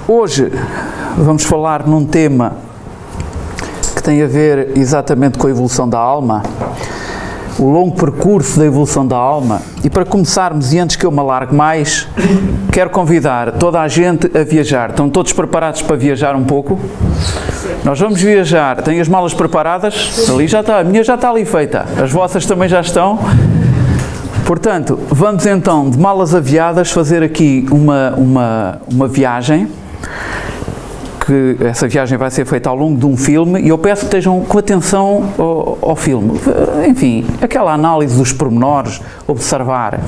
Hoje vamos falar num tema que tem a ver exatamente com a evolução da alma, o longo percurso da evolução da alma. E para começarmos, e antes que eu me alargue mais, quero convidar toda a gente a viajar. Estão todos preparados para viajar um pouco? Nós vamos viajar. Têm as malas preparadas? Ali já está, a minha já está ali feita. As vossas também já estão. Portanto, vamos então, de malas aviadas, fazer aqui uma viagem, que essa viagem vai ser feita ao longo de um filme, e eu peço que estejam com atenção ao filme. Enfim, aquela análise dos pormenores, observar.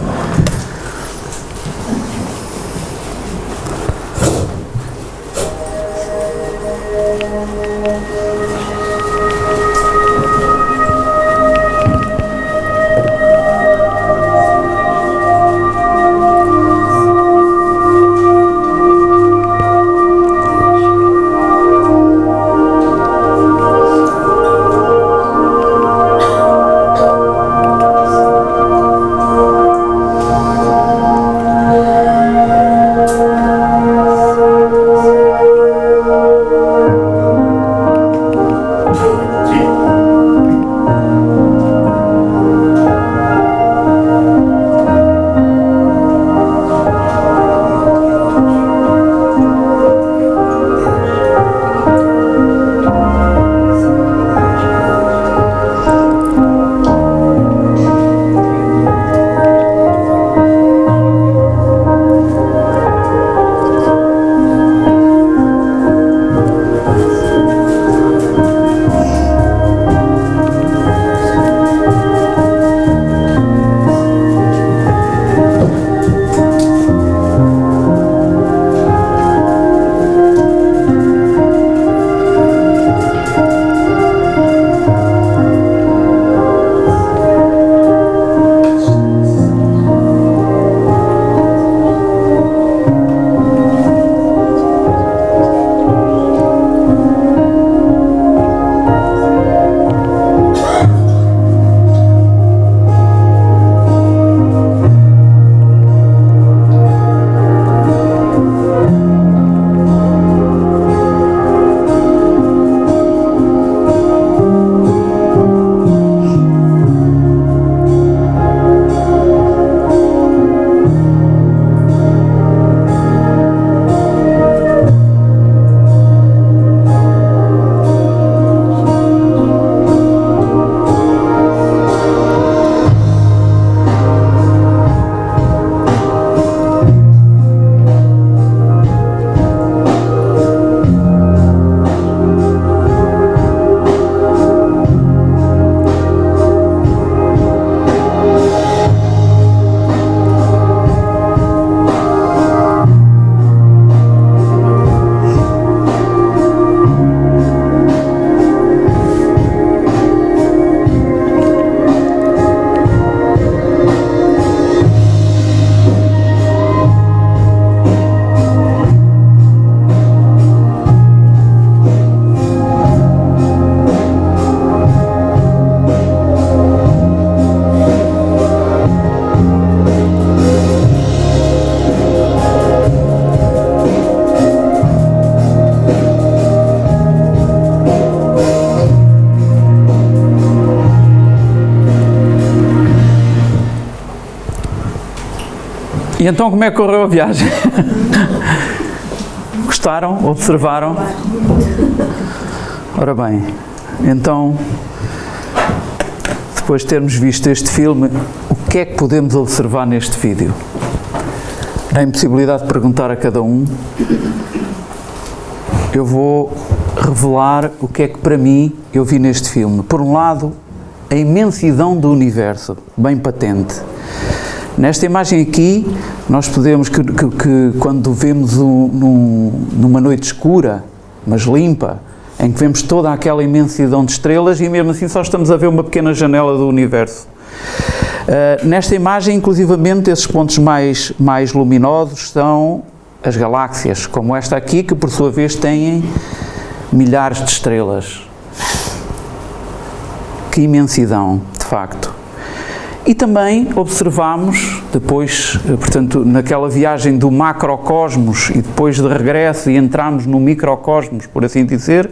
E então, como é que correu a viagem? Gostaram? Observaram? Ora bem, então, depois de termos visto este filme, o que é que podemos observar neste vídeo? A impossibilidade de perguntar a cada um. Eu vou revelar o que é que para mim eu vi neste filme. Por um lado, a imensidão do universo, bem patente. Nesta imagem aqui, nós podemos, que quando vemos numa noite escura, mas limpa, em que vemos toda aquela imensidão de estrelas e mesmo assim só estamos a ver uma pequena janela do universo. Nesta imagem, inclusivamente, esses pontos mais luminosos são as galáxias, como esta aqui, que por sua vez têm milhares de estrelas. Que imensidão, de facto. E também observamos, depois, portanto, naquela viagem do macrocosmos e depois de regresso e entramos no microcosmos, por assim dizer,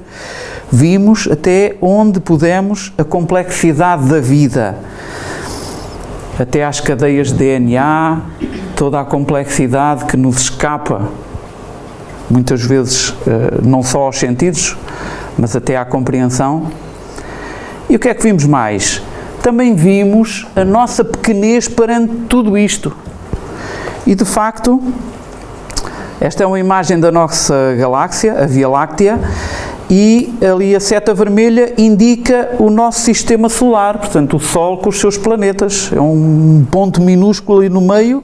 vimos até onde pudemos a complexidade da vida, até às cadeias de DNA, toda a complexidade que nos escapa, muitas vezes não só aos sentidos, mas até à compreensão. E o que é que vimos mais? Também vimos a nossa pequenez perante tudo isto. E de facto, esta é uma imagem da nossa galáxia, a Via Láctea, e ali a seta vermelha indica o nosso sistema solar, portanto o Sol com os seus planetas, é um ponto minúsculo ali no meio.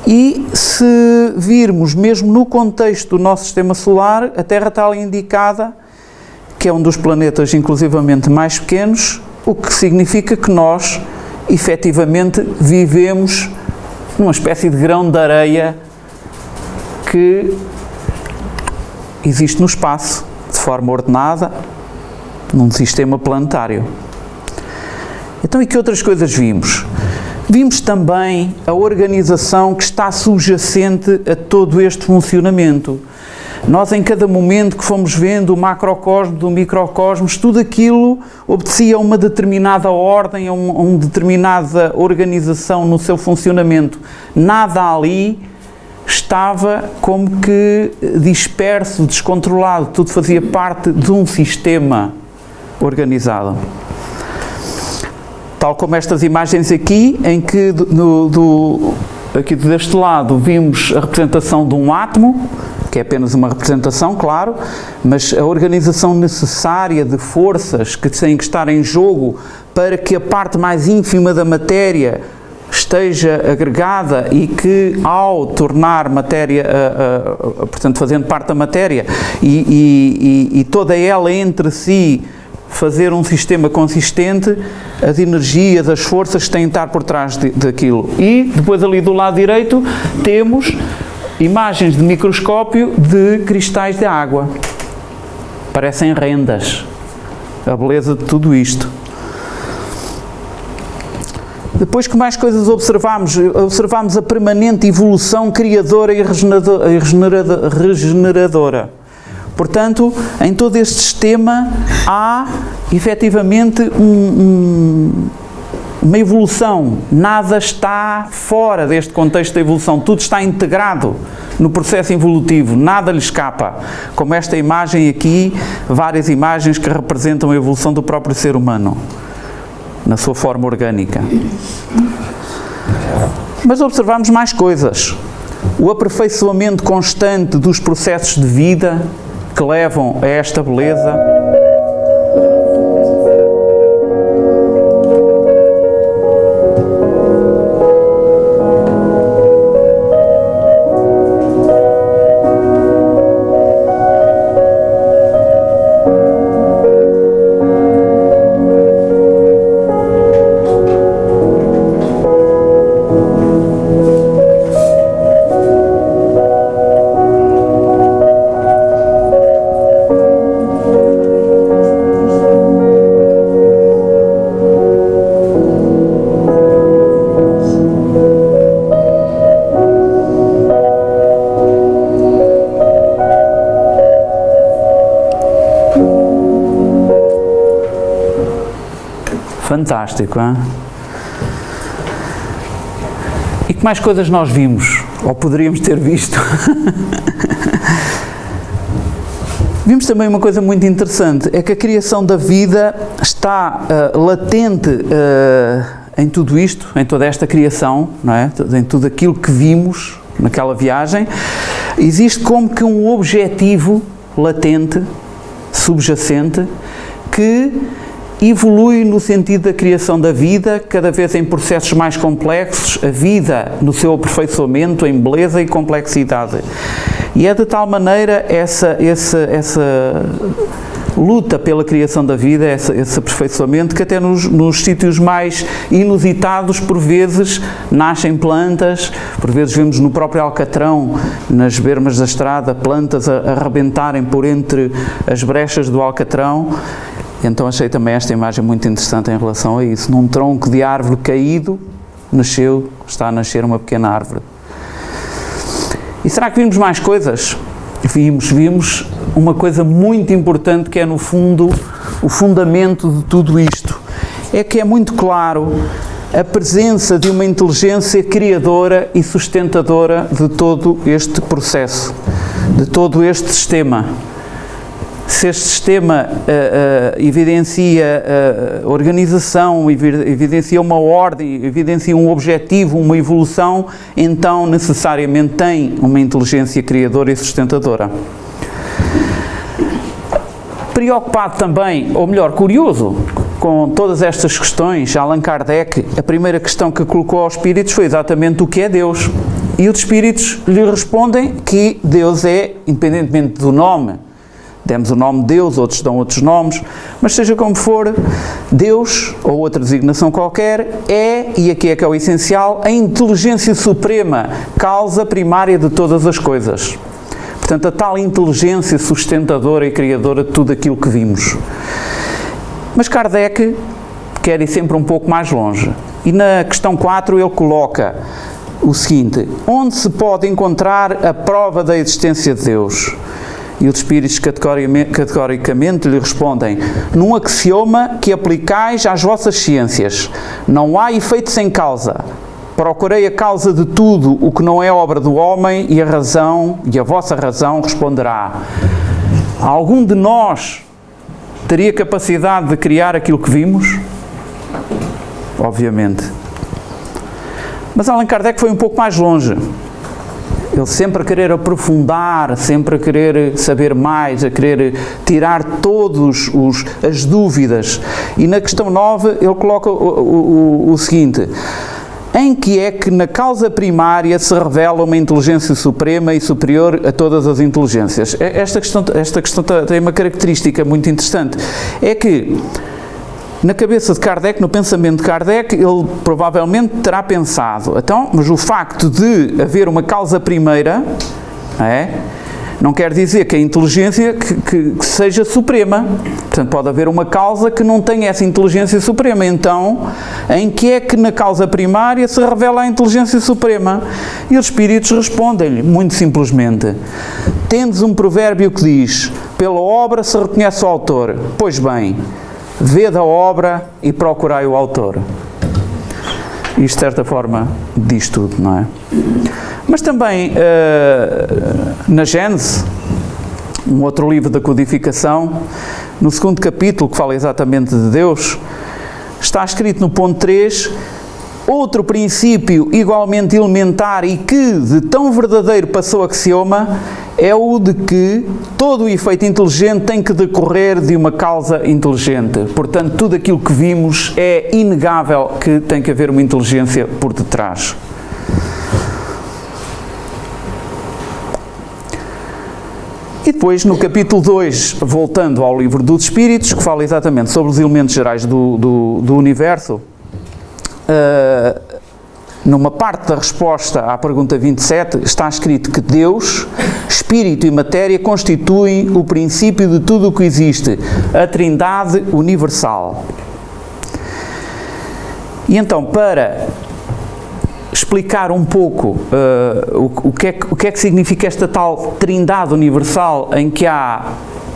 E se virmos mesmo no contexto do nosso sistema solar, a Terra está ali indicada, que é um dos planetas inclusivamente mais pequenos, o que significa que nós, efetivamente, vivemos numa espécie de grão de areia que existe no espaço, de forma ordenada, num sistema planetário. Então, e que outras coisas vimos? Vimos também a organização que está subjacente a todo este funcionamento. Nós, em cada momento que fomos vendo o macrocosmos, do microcosmos, tudo aquilo obedecia a uma determinada ordem, a uma determinada organização no seu funcionamento. Nada ali estava como que disperso, descontrolado, tudo fazia parte de um sistema organizado. Tal como estas imagens aqui, em que aqui deste lado vimos a representação de um átomo, que é apenas uma representação, claro, mas a organização necessária de forças que têm que estar em jogo para que a parte mais ínfima da matéria esteja agregada e que, ao tornar matéria, portanto, fazendo parte da matéria e toda ela entre si fazer um sistema consistente, as energias, as forças têm de estar por trás daquilo. E depois ali do lado direito temos imagens de microscópio de cristais de água. Parecem rendas. A beleza de tudo isto. Depois, que mais coisas observamos? Observamos a permanente evolução criadora e regeneradora. Portanto, em todo este sistema há, efetivamente, uma evolução. Nada está fora deste contexto da evolução. Tudo está integrado no processo evolutivo. Nada lhe escapa. Como esta imagem aqui, várias imagens que representam a evolução do próprio ser humano, na sua forma orgânica. Mas observamos mais coisas. O aperfeiçoamento constante dos processos de vida que levam a esta beleza. Fantástico, hein? E que mais coisas nós vimos? Ou poderíamos ter visto? Vimos também uma coisa muito interessante, é que a criação da vida está latente em tudo isto, em toda esta criação, não é? Em tudo aquilo que vimos naquela viagem. Existe como que um objetivo latente, subjacente, que evolui no sentido da criação da vida, cada vez em processos mais complexos, a vida no seu aperfeiçoamento, em beleza e complexidade. E é de tal maneira essa luta pela criação da vida, esse aperfeiçoamento, que até nos sítios mais inusitados, por vezes, nascem plantas, por vezes vemos no próprio Alcatrão, nas bermas da estrada, plantas a arrebentarem por entre as brechas do Alcatrão, Então achei também esta imagem muito interessante em relação a isso. Num tronco de árvore caído, está a nascer uma pequena árvore. E será que vimos mais coisas? Vimos uma coisa muito importante que é, no fundo, o fundamento de tudo isto. É que é muito claro a presença de uma inteligência criadora e sustentadora de todo este processo, de todo este sistema. Se este sistema evidencia organização, evidencia uma ordem, evidencia um objetivo, uma evolução, então necessariamente tem uma inteligência criadora e sustentadora. Preocupado também, ou melhor, curioso, com todas estas questões, Allan Kardec, a primeira questão que colocou aos espíritos foi exatamente o que é Deus. E os espíritos lhe respondem que Deus é, independentemente do nome, demos o nome de Deus, outros dão outros nomes, mas seja como for, Deus, ou outra designação qualquer, é, e aqui é que é o essencial, a inteligência suprema, causa primária de todas as coisas. Portanto, a tal inteligência sustentadora e criadora de tudo aquilo que vimos. Mas Kardec quer ir sempre um pouco mais longe. E na questão 4 ele coloca o seguinte: onde se pode encontrar a prova da existência de Deus? E os espíritos categoricamente lhe respondem: num axioma que aplicais às vossas ciências. Não há efeito sem causa. Procurei a causa de tudo o que não é obra do homem e a vossa razão responderá. Algum de nós teria capacidade de criar aquilo que vimos? Obviamente. Mas Allan Kardec foi um pouco mais longe. Ele sempre a querer aprofundar, sempre a querer saber mais, a querer tirar todas as dúvidas. E na questão 9 ele coloca o seguinte: em que é que na causa primária se revela uma inteligência suprema e superior a todas as inteligências? Esta questão tem uma característica muito interessante. É que na cabeça de Kardec, no pensamento de Kardec, ele provavelmente terá pensado, então, mas o facto de haver uma causa primeira, não quer dizer que a inteligência que seja suprema. Portanto, pode haver uma causa que não tenha essa inteligência suprema. Então, em que é que na causa primária se revela a inteligência suprema? E os espíritos respondem-lhe, muito simplesmente: tendes um provérbio que diz, pela obra se reconhece o autor. Pois bem, vede a obra e procurai o autor. Isto, de certa forma, diz tudo, não é? Mas também, na Gênese, um outro livro da codificação, no 2º capítulo, que fala exatamente de Deus, está escrito no ponto 3, outro princípio igualmente elementar e que de tão verdadeiro passou a axioma, é o de que todo o efeito inteligente tem que decorrer de uma causa inteligente. Portanto, tudo aquilo que vimos é inegável que tem que haver uma inteligência por detrás. E depois, no capítulo 2, voltando ao livro dos Espíritos, que fala exatamente sobre os elementos gerais do universo, numa parte da resposta à pergunta 27, está escrito que Deus, Espírito e Matéria constituem o princípio de tudo o que existe, a Trindade universal. E então, para explicar um pouco o que é que significa esta tal Trindade universal, em que há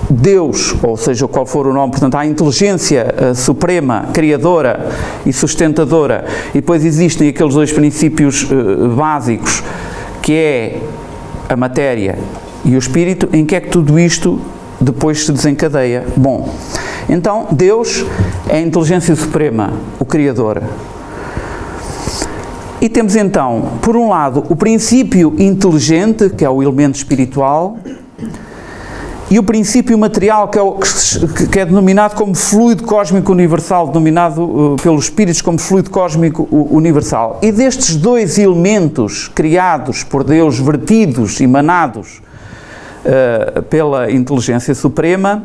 Deus, ou seja, qual for o nome, portanto, há a inteligência suprema, criadora e sustentadora, e depois existem aqueles dois princípios básicos, que é a matéria e o espírito. Em que é que tudo isto depois se desencadeia? Bom, então Deus é a inteligência suprema, o criador. E temos então, por um lado, o princípio inteligente, que é o elemento espiritual, e o princípio material, que é denominado como fluido cósmico universal, denominado pelos espíritos como fluido cósmico universal. E destes dois elementos criados por Deus, vertidos, emanados pela inteligência suprema,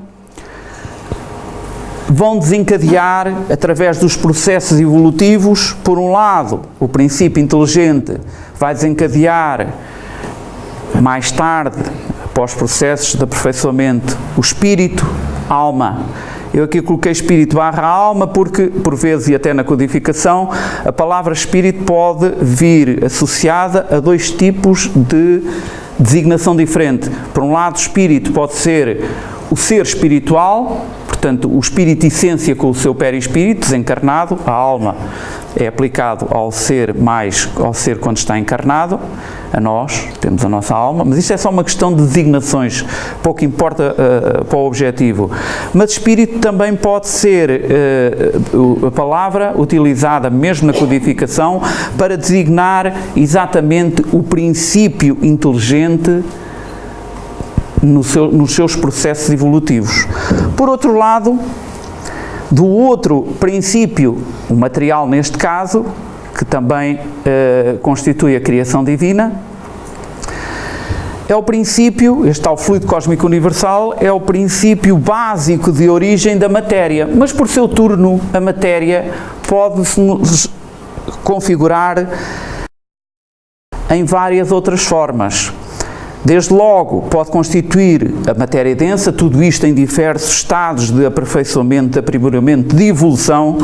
vão desencadear, através dos processos evolutivos, por um lado, o princípio inteligente vai desencadear, mais tarde, após processos de aperfeiçoamento, o espírito, a alma. Eu aqui coloquei espírito / alma porque, por vezes e até na codificação, a palavra espírito pode vir associada a dois tipos de designação diferente. Por um lado, espírito pode ser o ser espiritual, portanto, o espírito essência com o seu perispírito desencarnado. A alma é aplicado ao ser quando está encarnado. A nós, temos a nossa alma, mas isto é só uma questão de designações, pouco importa para o objetivo. Mas espírito também pode ser a palavra utilizada mesmo na codificação para designar exatamente o princípio inteligente nos seus processos evolutivos. Por outro lado, do outro princípio, o material neste caso, que também constitui a criação divina, é o princípio, este tal fluido cósmico universal, é o princípio básico de origem da matéria, mas por seu turno a matéria pode-se configurar em várias outras formas. Desde logo, pode constituir a matéria densa, tudo isto em diversos estados de aperfeiçoamento, de aprimoramento, de evolução.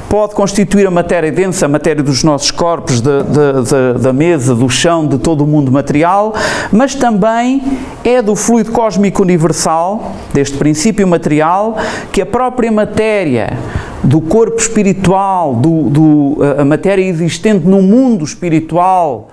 Pode constituir a matéria densa, a matéria dos nossos corpos, da mesa, do chão, de todo o mundo material, mas também é do fluido cósmico universal, deste princípio material, que a própria matéria do corpo espiritual, a matéria existente no mundo espiritual,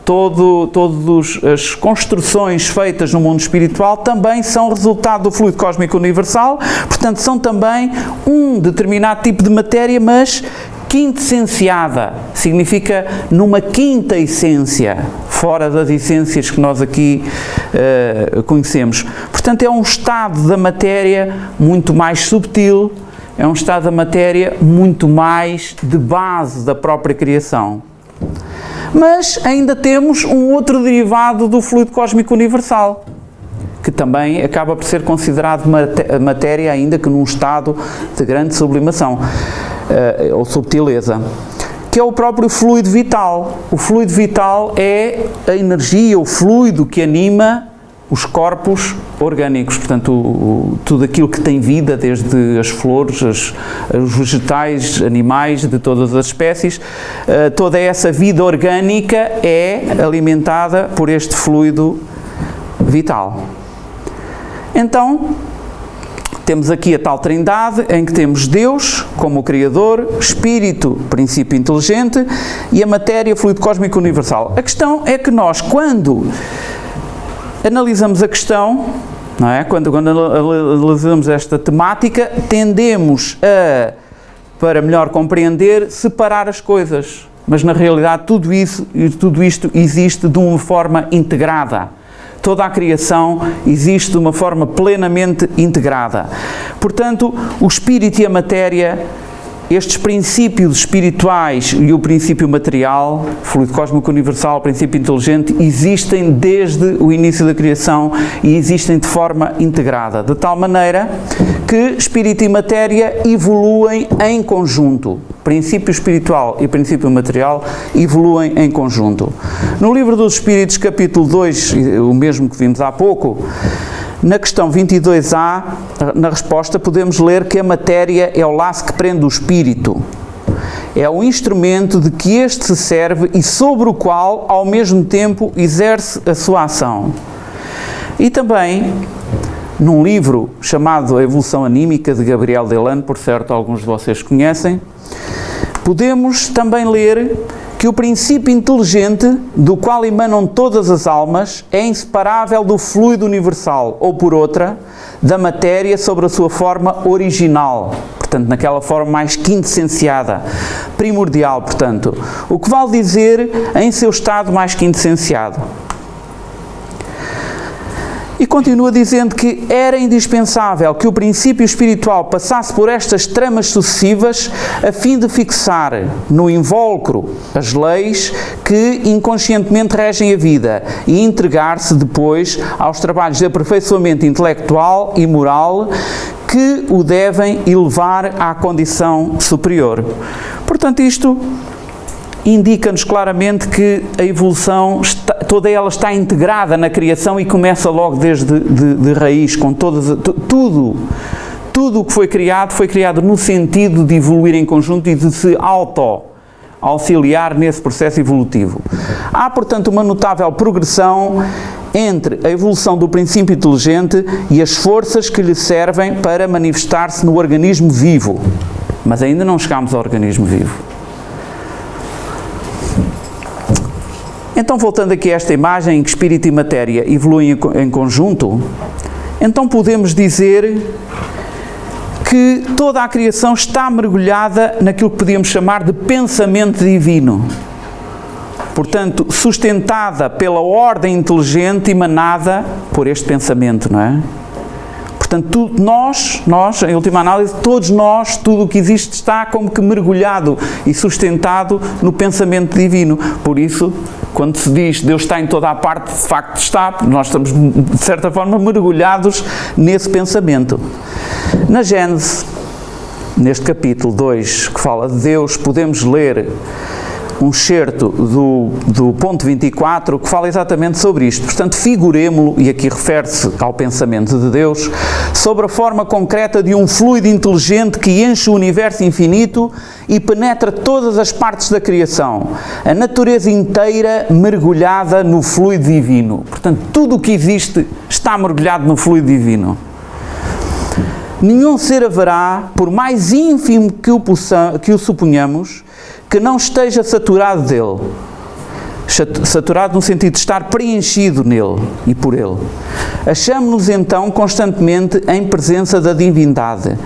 todas as construções feitas no mundo espiritual também são resultado do fluido cósmico universal, portanto são também um determinado tipo de matéria, mas quintessenciada, significa numa quinta essência, fora das essências que nós aqui conhecemos. Portanto é um estado da matéria muito mais subtil, é um estado da matéria muito mais de base da própria criação. Mas ainda temos um outro derivado do fluido cósmico universal, que também acaba por ser considerado matéria, ainda que num estado de grande sublimação ou subtileza, que é o próprio fluido vital. O fluido vital é a energia, o fluido que anima os corpos orgânicos, portanto, tudo aquilo que tem vida, desde as flores, os vegetais, animais de todas as espécies, toda essa vida orgânica é alimentada por este fluido vital. Então, temos aqui a tal trindade, em que temos Deus como o Criador, Espírito, princípio inteligente, e a matéria, fluido cósmico universal. A questão é que nós, quando analisamos a questão, não é? Quando analisamos esta temática, tendemos a, para melhor compreender, separar as coisas. Mas na realidade tudo isto existe de uma forma integrada. Toda a criação existe de uma forma plenamente integrada. Portanto, o espírito e a matéria, estes princípios espirituais e o princípio material, fluido cósmico universal, princípio inteligente, existem desde o início da criação e existem de forma integrada, de tal maneira que espírito e matéria evoluem em conjunto. Princípio espiritual e princípio material evoluem em conjunto. No Livro dos Espíritos, capítulo 2, o mesmo que vimos há pouco, na questão 22a, na resposta, podemos ler que a matéria é o laço que prende o espírito. É o instrumento de que este se serve e sobre o qual, ao mesmo tempo, exerce a sua ação. E também, num livro chamado A Evolução Anímica, de Gabriel Delano, por certo alguns de vocês conhecem, podemos também ler que o princípio inteligente, do qual emanam todas as almas, é inseparável do fluido universal, ou por outra, da matéria sobre a sua forma original, portanto, naquela forma mais quintessenciada, primordial, portanto, o que vale dizer em seu estado mais quintessenciado. E continua dizendo que era indispensável que o princípio espiritual passasse por estas tramas sucessivas a fim de fixar no invólucro as leis que inconscientemente regem a vida e entregar-se depois aos trabalhos de aperfeiçoamento intelectual e moral que o devem elevar à condição superior. Portanto, isto indica-nos claramente que a evolução, toda ela está integrada na criação e começa logo desde de raiz, com tudo tudo o que foi criado no sentido de evoluir em conjunto e de se auxiliar nesse processo evolutivo. Há, portanto, uma notável progressão entre a evolução do princípio inteligente e as forças que lhe servem para manifestar-se no organismo vivo. Mas ainda não chegámos ao organismo vivo. Então, voltando aqui a esta imagem em que espírito e matéria evoluem em conjunto, então podemos dizer que toda a criação está mergulhada naquilo que podíamos chamar de pensamento divino. Portanto, sustentada pela ordem inteligente emanada por este pensamento, não é? Portanto, nós, em última análise, todos nós, tudo o que existe está como que mergulhado e sustentado no pensamento divino. Por isso, quando se diz Deus está em toda a parte, de facto está, nós estamos, de certa forma, mergulhados nesse pensamento. Na Gênesis, neste capítulo 2, que fala de Deus, podemos ler um excerto do ponto 24, que fala exatamente sobre isto. Portanto, figuremo-lo, e aqui refere-se ao pensamento de Deus, sobre a forma concreta de um fluido inteligente que enche o universo infinito e penetra todas as partes da criação. A natureza inteira mergulhada no fluido divino. Portanto, tudo o que existe está mergulhado no fluido divino. Nenhum ser haverá, por mais ínfimo que o suponhamos, que não esteja saturado dele. Saturado no sentido de estar preenchido nele e por ele. Achamo-nos então constantemente em presença da divindade.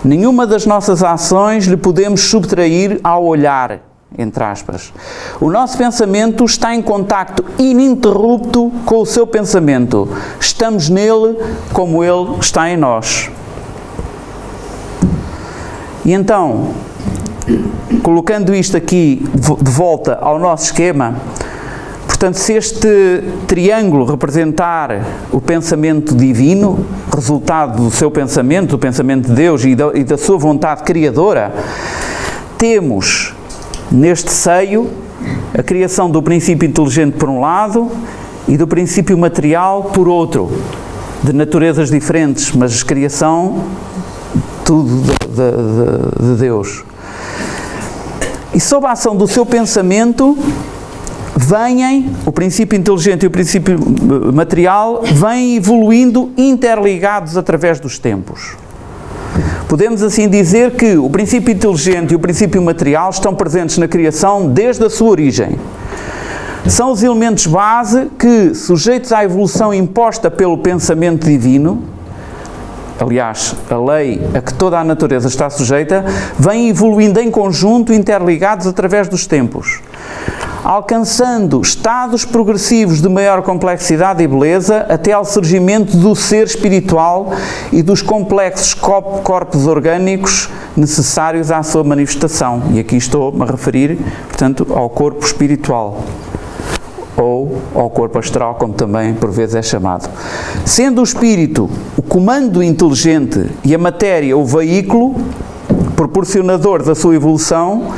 Nenhuma das nossas ações lhe podemos subtrair ao olhar, entre aspas. O nosso pensamento está em contacto ininterrupto com o seu pensamento. Estamos nele como ele está em nós. E então, colocando isto aqui de volta ao nosso esquema, portanto, se este triângulo representar o pensamento divino, resultado do seu pensamento, do pensamento de Deus e da sua vontade criadora, temos neste seio a criação do princípio inteligente por um lado e do princípio material por outro, de naturezas diferentes, mas criação tudo de Deus. E sob a ação do seu pensamento, o princípio inteligente e o princípio material vêm evoluindo interligados através dos tempos. Podemos assim dizer que o princípio inteligente e o princípio material estão presentes na criação desde a sua origem. São os elementos base que, sujeitos à evolução imposta pelo pensamento divino, aliás, a lei a que toda a natureza está sujeita, vêm evoluindo em conjunto, interligados através dos tempos, alcançando estados progressivos de maior complexidade e beleza até ao surgimento do ser espiritual e dos complexos corpos orgânicos necessários à sua manifestação. E aqui estou-me a referir, portanto, ao corpo espiritual, ou ao corpo astral, como também por vezes é chamado. Sendo o espírito o comando inteligente e a matéria o veículo proporcionador da sua evolução,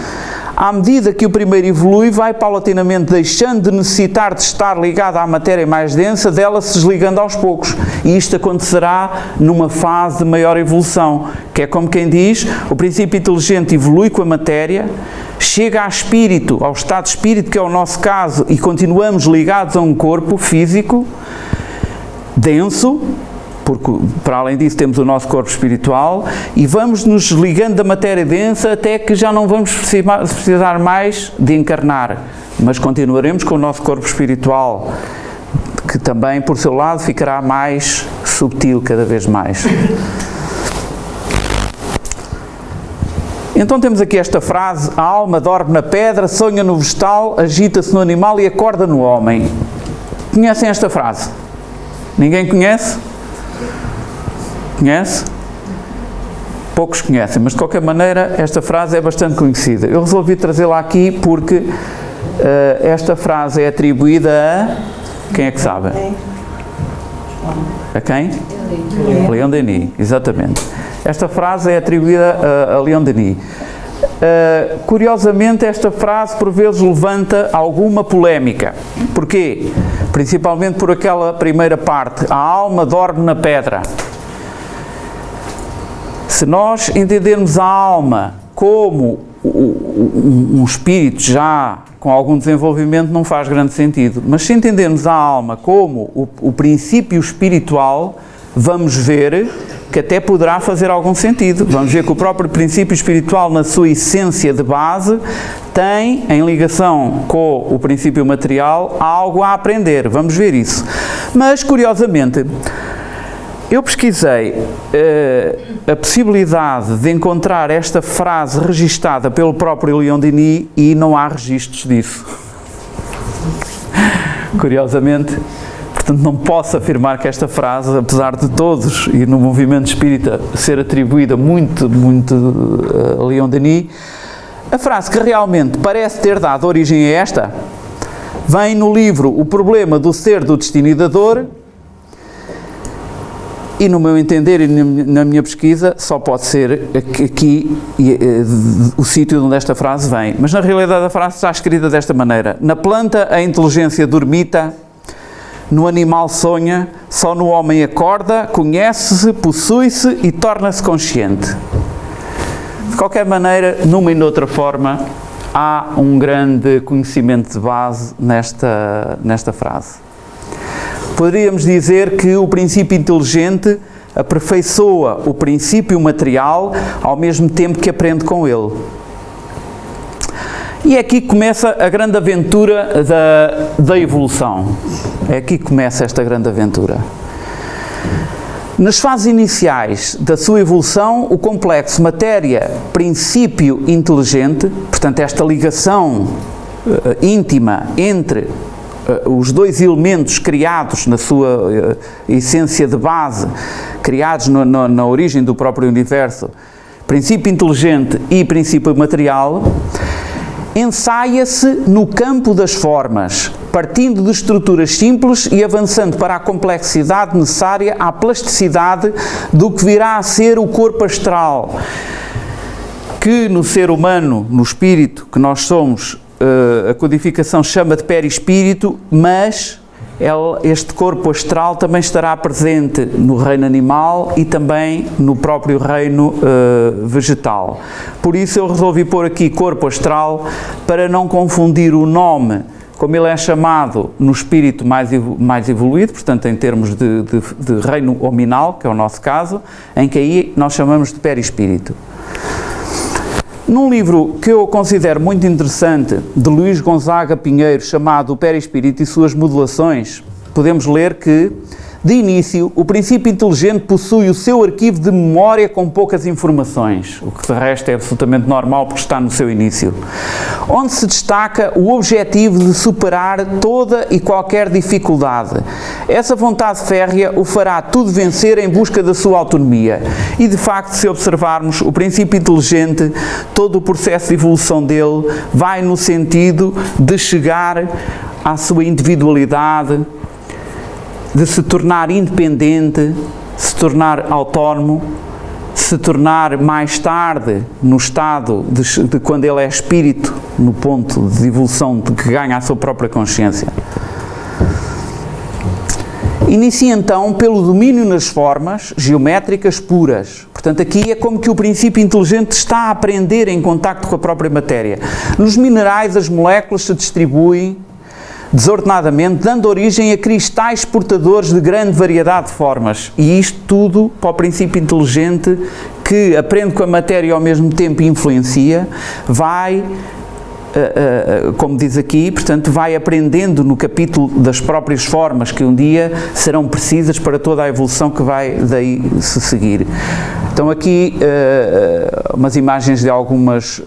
à medida que o primeiro evolui, vai paulatinamente deixando de necessitar de estar ligado à matéria mais densa, dela se desligando aos poucos. E isto acontecerá numa fase de maior evolução, que é como quem diz, o princípio inteligente evolui com a matéria, chega ao estado de espírito, que é o nosso caso, e continuamos ligados a um corpo físico denso, porque para além disso temos o nosso corpo espiritual, e vamos nos ligando da matéria densa até que já não vamos precisar mais de encarnar, mas continuaremos com o nosso corpo espiritual, que também por seu lado ficará mais subtil cada vez mais. Então temos aqui esta frase: a alma dorme na pedra, sonha no vegetal, agita-se no animal e acorda no homem. Conhecem esta frase? Ninguém conhece? Conhece? Poucos conhecem, mas de qualquer maneira esta frase é bastante conhecida. Eu resolvi trazê-la aqui porque esta frase é atribuída a... Quem é que sabe? A quem? Leon Denis, exatamente. Esta frase é atribuída a Leon Denis. Curiosamente, esta frase por vezes levanta alguma polémica. Porquê? Principalmente por aquela primeira parte: a alma dorme na pedra. Se nós entendermos a alma como um espírito já com algum desenvolvimento, não faz grande sentido. Mas se entendermos a alma como o princípio espiritual, vamos ver que até poderá fazer algum sentido. Vamos ver que o próprio princípio espiritual, na sua essência de base, tem, em ligação com o princípio material, algo a aprender. Vamos ver isso. Mas, curiosamente, eu pesquisei a possibilidade de encontrar esta frase registada pelo próprio Leon Denis e não há registros disso. Curiosamente, portanto, não posso afirmar que esta frase, apesar de todos, e no movimento espírita, ser atribuída muito a Leon Denis, a frase que realmente parece ter dado origem a esta, vem no livro O Problema do Ser do Destino e da Dor, e no meu entender e na minha pesquisa só pode ser aqui o sítio onde esta frase vem. Mas na realidade a frase está escrita desta maneira: na planta a inteligência dormita, no animal sonha, só no homem acorda, conhece-se, possui-se e torna-se consciente. De qualquer maneira, numa e noutra forma, há um grande conhecimento de base nesta frase. Poderíamos dizer que o princípio inteligente aperfeiçoa o princípio material ao mesmo tempo que aprende com ele. E é aqui que começa a grande aventura da evolução. É aqui que começa esta grande aventura. Nas fases iniciais da sua evolução, o complexo matéria-princípio inteligente, portanto esta ligação íntima entre os dois elementos criados na sua essência de base, criados na origem do próprio universo, princípio inteligente e princípio material, ensaia-se no campo das formas, partindo de estruturas simples e avançando para a complexidade necessária à plasticidade do que virá a ser o corpo astral, que no ser humano, no espírito que nós somos, a codificação chama de perispírito, mas este corpo astral também estará presente no reino animal e também no próprio reino vegetal. Por isso eu resolvi pôr aqui corpo astral para não confundir o nome, como ele é chamado no espírito mais evoluído, portanto em termos de reino hominal, que é o nosso caso, em que aí nós chamamos de perispírito. Num livro que eu considero muito interessante, de Luís Gonzaga Pinheiro, chamado O Perispírito e Suas Modulações, podemos ler que, de início, o princípio inteligente possui o seu arquivo de memória com poucas informações, o que de resto é absolutamente normal porque está no seu início, onde se destaca o objetivo de superar toda e qualquer dificuldade. Essa vontade férrea o fará tudo vencer em busca da sua autonomia. E, de facto, se observarmos o princípio inteligente, todo o processo de evolução dele vai no sentido de chegar à sua individualidade, de se tornar independente, se tornar autónomo, se tornar mais tarde, no estado de quando ele é espírito, no ponto de evolução de que ganha a sua própria consciência. Inicia então pelo domínio nas formas geométricas puras. Portanto, aqui é como que o princípio inteligente está a aprender em contacto com a própria matéria. Nos minerais, as moléculas se distribuem desordenadamente, dando origem a cristais portadores de grande variedade de formas. E isto tudo para o princípio inteligente, que aprende com a matéria e ao mesmo tempo influencia, vai, como diz aqui, portanto, vai aprendendo no capítulo das próprias formas que um dia serão precisas para toda a evolução que vai daí se seguir. Então aqui umas imagens de algumas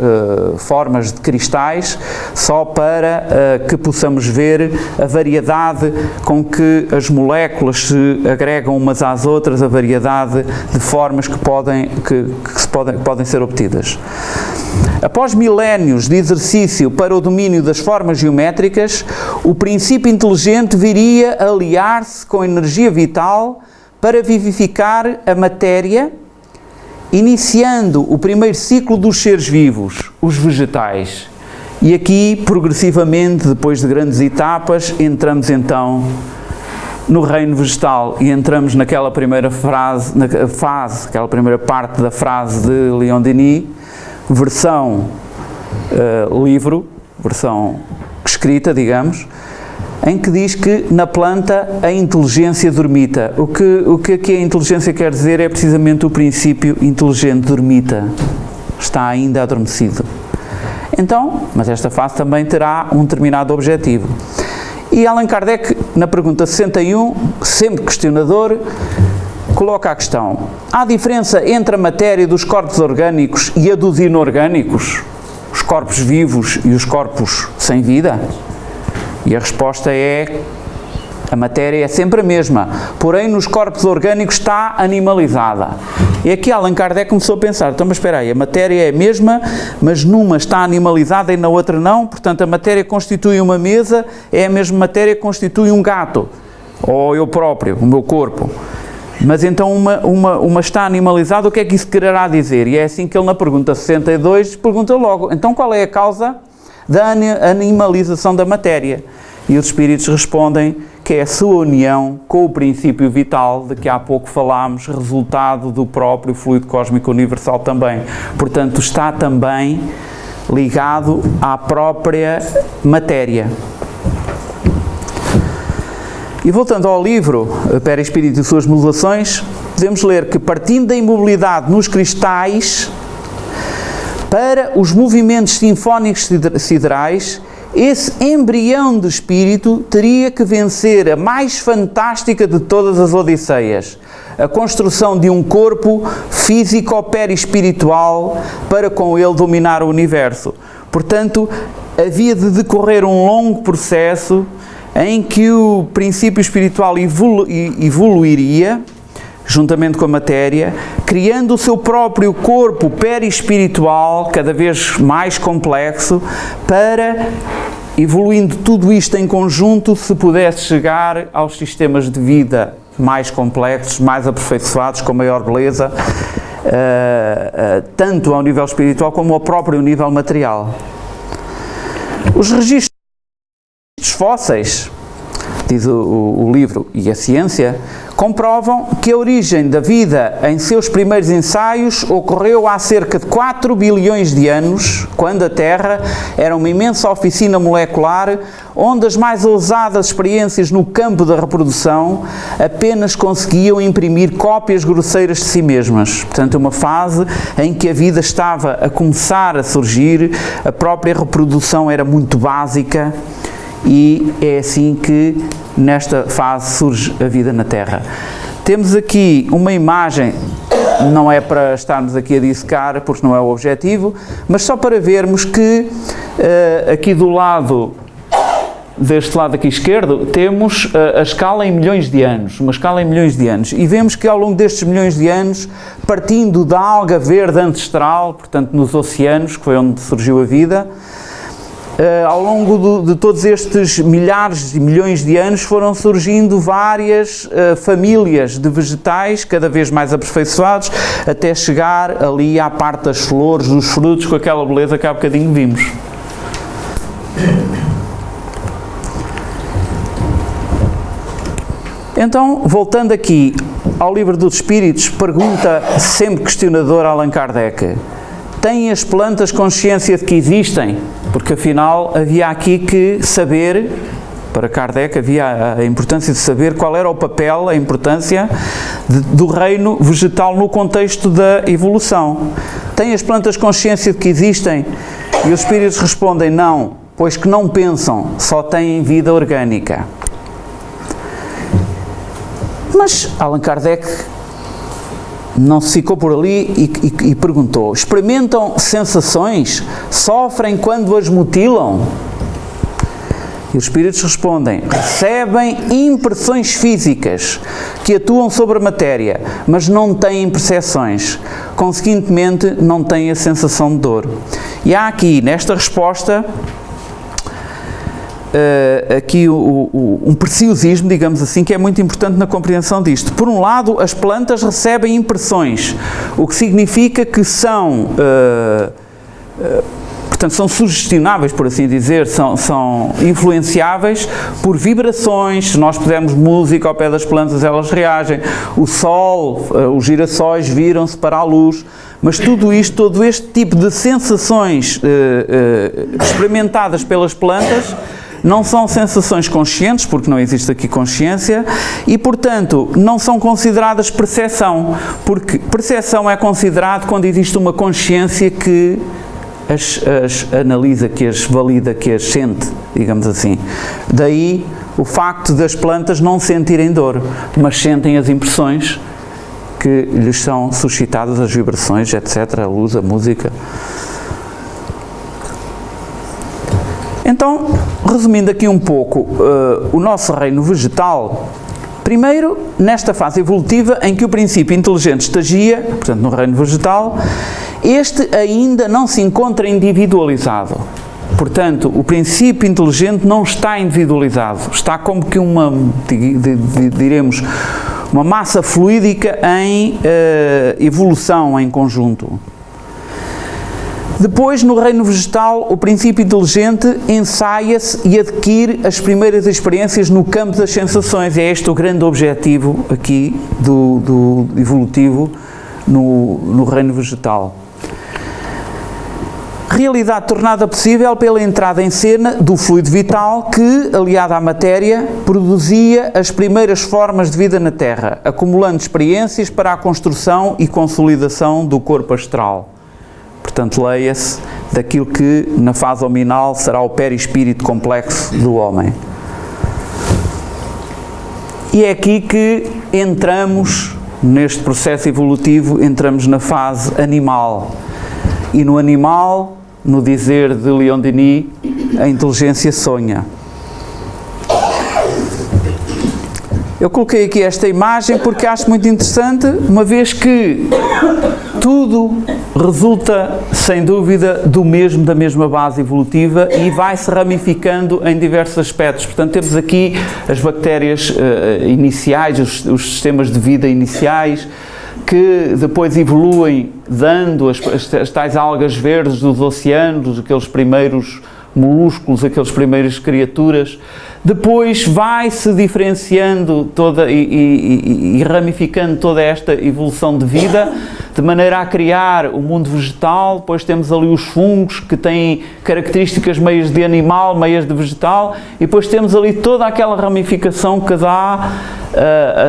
formas de cristais, só para que possamos ver a variedade com que as moléculas se agregam umas às outras, a variedade de formas que podem ser obtidas. Após milénios de exercício para o domínio das formas geométricas, o princípio inteligente viria a aliar-se com a energia vital para vivificar a matéria, iniciando o primeiro ciclo dos seres vivos, os vegetais. E aqui, progressivamente, depois de grandes etapas, entramos então no reino vegetal e entramos naquela primeira aquela primeira parte da frase de Leon Denis, versão livro, versão escrita, digamos, em que diz que na planta a inteligência dormita. O que aqui a inteligência quer dizer é precisamente o princípio inteligente, dormita, está ainda adormecido. Então, mas esta fase também terá um determinado objetivo. E Allan Kardec, na pergunta 61, sempre questionador, coloca a questão: há diferença entre a matéria dos corpos orgânicos e a dos inorgânicos? Os corpos vivos e os corpos sem vida? E a resposta é: a matéria é sempre a mesma, porém nos corpos orgânicos está animalizada. E aqui Allan Kardec começou a pensar: então, mas espera aí, a matéria é a mesma, mas numa está animalizada e na outra não, portanto a matéria constitui uma mesa, é a mesma matéria que constitui um gato, ou eu próprio, o meu corpo. Mas então uma está animalizada, o que é que isso quererá dizer? E é assim que ele, na pergunta 62, pergunta logo: então qual é a causa da animalização da matéria? E os espíritos respondem que é a sua união com o princípio vital de que há pouco falámos, resultado do próprio fluido cósmico universal também. Portanto, está também ligado à própria matéria. E voltando ao livro Perispírito e suas modulações, podemos ler que, partindo da imobilidade nos cristais para os movimentos sinfónicos siderais, esse embrião de espírito teria que vencer a mais fantástica de todas as odisseias, a construção de um corpo físico-perispiritual para com ele dominar o universo. Portanto, havia de decorrer um longo processo em que o princípio espiritual evoluiria, juntamente com a matéria, criando o seu próprio corpo perispiritual, cada vez mais complexo, para, evoluindo tudo isto em conjunto, se pudesse chegar aos sistemas de vida mais complexos, mais aperfeiçoados, com maior beleza, tanto ao nível espiritual como ao próprio nível material. Os registros fósseis, diz o livro e a ciência, comprovam que a origem da vida em seus primeiros ensaios ocorreu há cerca de 4 bilhões de anos, quando a Terra era uma imensa oficina molecular onde as mais ousadas experiências no campo da reprodução apenas conseguiam imprimir cópias grosseiras de si mesmas. Portanto, uma fase em que a vida estava a começar a surgir, a própria reprodução era muito básica, e é assim que nesta fase surge a vida na Terra. Temos aqui uma imagem, não é para estarmos aqui a dissecar, porque não é o objetivo, mas só para vermos que aqui do lado, deste lado aqui esquerdo, temos a escala em milhões de anos, uma escala em milhões de anos, e vemos que ao longo destes milhões de anos, partindo da alga verde ancestral, portanto nos oceanos, que foi onde surgiu a vida, ao longo de todos estes milhares e milhões de anos foram surgindo várias famílias de vegetais, cada vez mais aperfeiçoados, até chegar ali à parte das flores, dos frutos, com aquela beleza que há bocadinho vimos. Então, voltando aqui ao Livro dos Espíritos, pergunta sempre questionador Allan Kardec: têm as plantas consciência de que existem? Porque afinal havia aqui que saber, para Kardec havia a importância de saber qual era o papel, a importância do reino vegetal no contexto da evolução. Têm as plantas consciência de que existem? E os espíritos respondem: não, pois que não pensam, só têm vida orgânica. Mas Allan Kardec não se ficou por ali e perguntou: experimentam sensações? Sofrem quando as mutilam? E os espíritos respondem: recebem impressões físicas que atuam sobre a matéria, mas não têm percepções. Consequentemente, não têm a sensação de dor. E há aqui, nesta resposta, aqui um preciosismo, digamos assim, que é muito importante na compreensão disto. Por um lado, as plantas recebem impressões, o que significa que são portanto, são sugestionáveis, por assim dizer, são influenciáveis por vibrações. Se nós pusermos música ao pé das plantas, elas reagem. O sol, os girassóis viram-se para a luz. Mas tudo isto, todo este tipo de sensações experimentadas pelas plantas, não são sensações conscientes, porque não existe aqui consciência, e, portanto, não são consideradas percepção, porque percepção é considerado quando existe uma consciência que as analisa, que as valida, que as sente, digamos assim. Daí o facto das plantas não sentirem dor, mas sentem as impressões que lhes são suscitadas, as vibrações, etc., a luz, a música. Então, resumindo aqui um pouco o nosso reino vegetal, primeiro, nesta fase evolutiva em que o princípio inteligente estagia, portanto, no reino vegetal, este ainda não se encontra individualizado. Portanto, o princípio inteligente não está individualizado, está como que diremos, uma massa fluídica em evolução em conjunto. Depois, no reino vegetal, o princípio inteligente ensaia-se e adquire as primeiras experiências no campo das sensações. É este o grande objetivo aqui do evolutivo no reino vegetal. Realidade tornada possível pela entrada em cena do fluido vital que, aliado à matéria, produzia as primeiras formas de vida na Terra, acumulando experiências para a construção e consolidação do corpo astral. Portanto, leia-se daquilo que, na fase hominal, será o perispírito complexo do homem. E é aqui que entramos, neste processo evolutivo, entramos na fase animal. E no animal, no dizer de Leon Denis, a inteligência sonha. Eu coloquei aqui esta imagem porque acho muito interessante, uma vez que tudo resulta, sem dúvida, da mesma base evolutiva e vai-se ramificando em diversos aspectos. Portanto, temos aqui as bactérias iniciais, os sistemas de vida iniciais, que depois evoluem dando as tais algas verdes dos oceanos, aqueles primeiros molúsculos, aquelas primeiras criaturas. Depois vai-se diferenciando toda e ramificando toda esta evolução de vida, de maneira a criar o mundo vegetal. Depois temos ali os fungos, que têm características meias de animal, meias de vegetal, e depois temos ali toda aquela ramificação que dá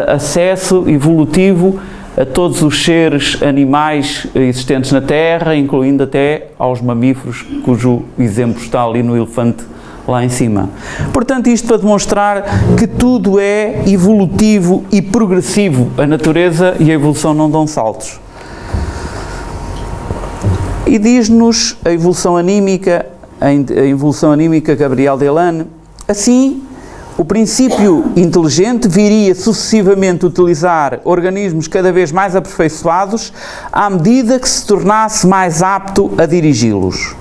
acesso evolutivo a todos os seres animais existentes na Terra, incluindo até aos mamíferos, cujo exemplo está ali no elefante lá em cima. Portanto, isto para demonstrar que tudo é evolutivo e progressivo. A natureza e a evolução não dão saltos. E diz-nos a evolução anímica Gabriel Delane, assim, o princípio inteligente viria sucessivamente utilizar organismos cada vez mais aperfeiçoados à medida que se tornasse mais apto a dirigi-los.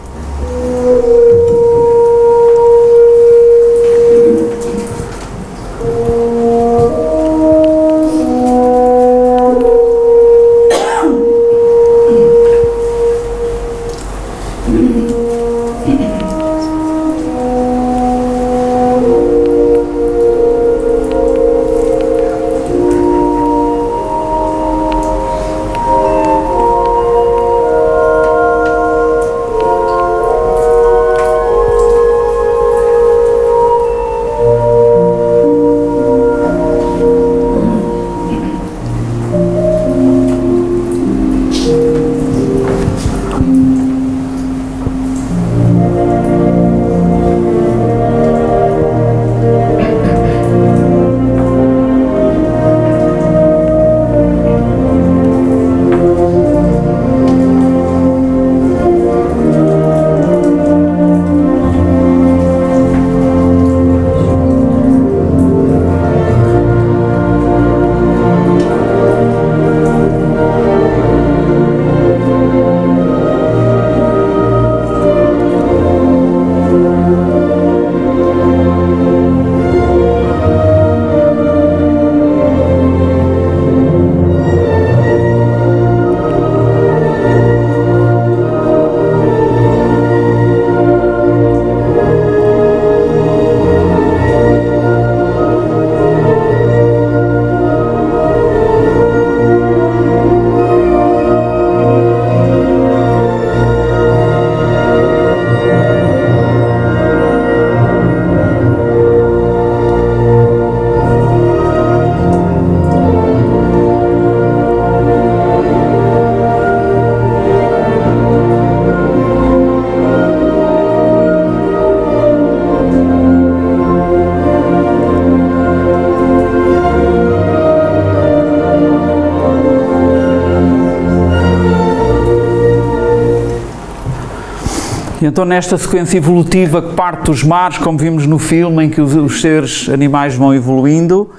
Então, nesta sequência evolutiva que parte dos mares, como vimos no filme, em que os seres animais vão evoluindo,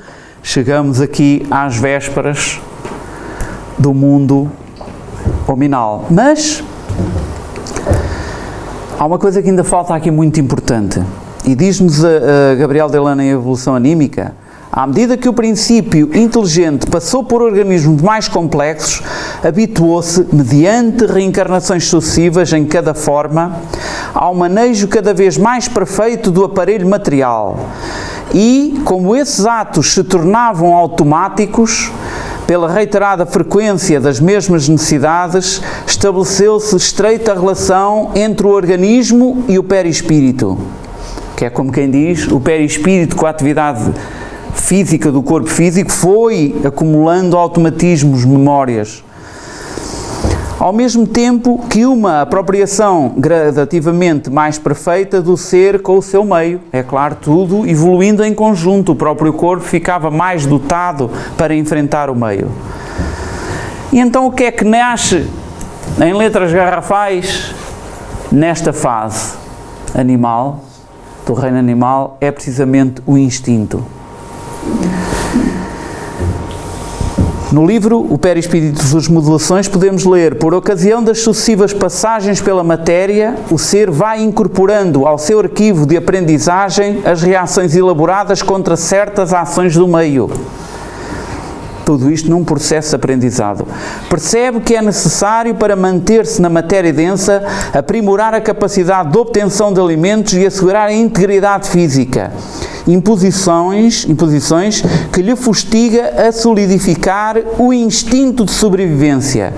chegamos aqui às vésperas do mundo hominal. Mas há uma coisa que ainda falta aqui muito importante, e diz-nos a Gabriel Delano em Evolução Anímica: à medida que o princípio inteligente passou por organismos mais complexos, habituou-se, mediante reencarnações sucessivas em cada forma, ao manejo cada vez mais perfeito do aparelho material. E, como esses atos se tornavam automáticos, pela reiterada frequência das mesmas necessidades, estabeleceu-se estreita relação entre o organismo e o perispírito, que é como quem diz, o perispírito com a atividade física do corpo físico foi acumulando automatismos, memórias. Ao mesmo tempo que uma apropriação gradativamente mais perfeita do ser com o seu meio. É claro, tudo evoluindo em conjunto, o próprio corpo ficava mais dotado para enfrentar o meio. E então o que é que nasce em letras garrafais nesta fase animal, do reino animal? É precisamente o instinto. No livro O Perispírito e suas Modulações podemos ler: por ocasião das sucessivas passagens pela matéria, o ser vai incorporando ao seu arquivo de aprendizagem as reações elaboradas contra certas ações do meio. Tudo isto num processo de aprendizado. Percebe que é necessário, para manter-se na matéria densa, aprimorar a capacidade de obtenção de alimentos e assegurar a integridade física. Imposições que lhe fustiga a solidificar o instinto de sobrevivência,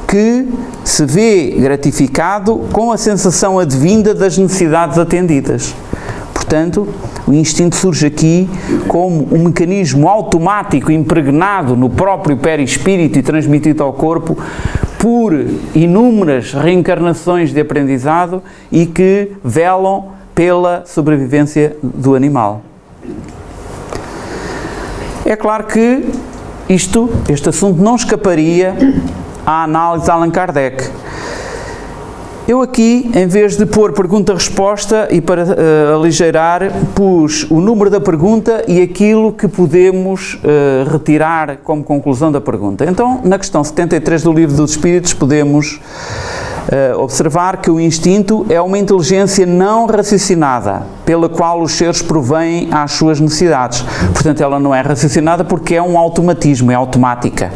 que se vê gratificado com a sensação advinda das necessidades atendidas. Portanto, o instinto surge aqui como um mecanismo automático impregnado no próprio perispírito e transmitido ao corpo por inúmeras reencarnações de aprendizado e que velam pela sobrevivência do animal. É claro que este assunto não escaparia à análise de Allan Kardec. Eu aqui, em vez de pôr pergunta-resposta, e para aligeirar, pus o número da pergunta e aquilo que podemos retirar como conclusão da pergunta. Então, na questão 73 do Livro dos Espíritos, podemos observar que o instinto é uma inteligência não raciocinada, pela qual os seres provêm às suas necessidades. Portanto, ela não é raciocinada porque é um automatismo, é automática.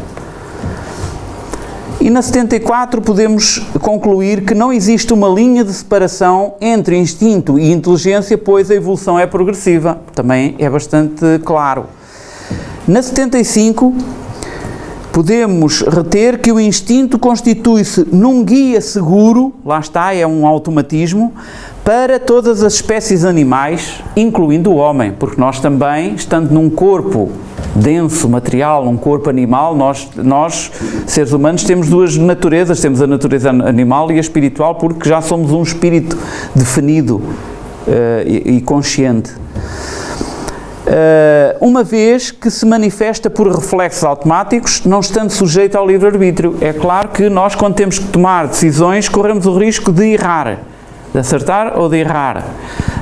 E na 74 podemos concluir que não existe uma linha de separação entre instinto e inteligência, pois a evolução é progressiva. Também é bastante claro. Na 75 podemos reter que o instinto constitui-se num guia seguro, lá está, é um automatismo, para todas as espécies animais, incluindo o homem, porque nós também, estando num corpo denso, material, um corpo animal, nós, seres humanos, temos duas naturezas, temos a natureza animal e a espiritual, porque já somos um espírito definido e consciente. Uma vez que se manifesta por reflexos automáticos, não estando sujeito ao livre-arbítrio. É claro que nós, quando temos que tomar decisões, corremos o risco de errar, de acertar ou de errar.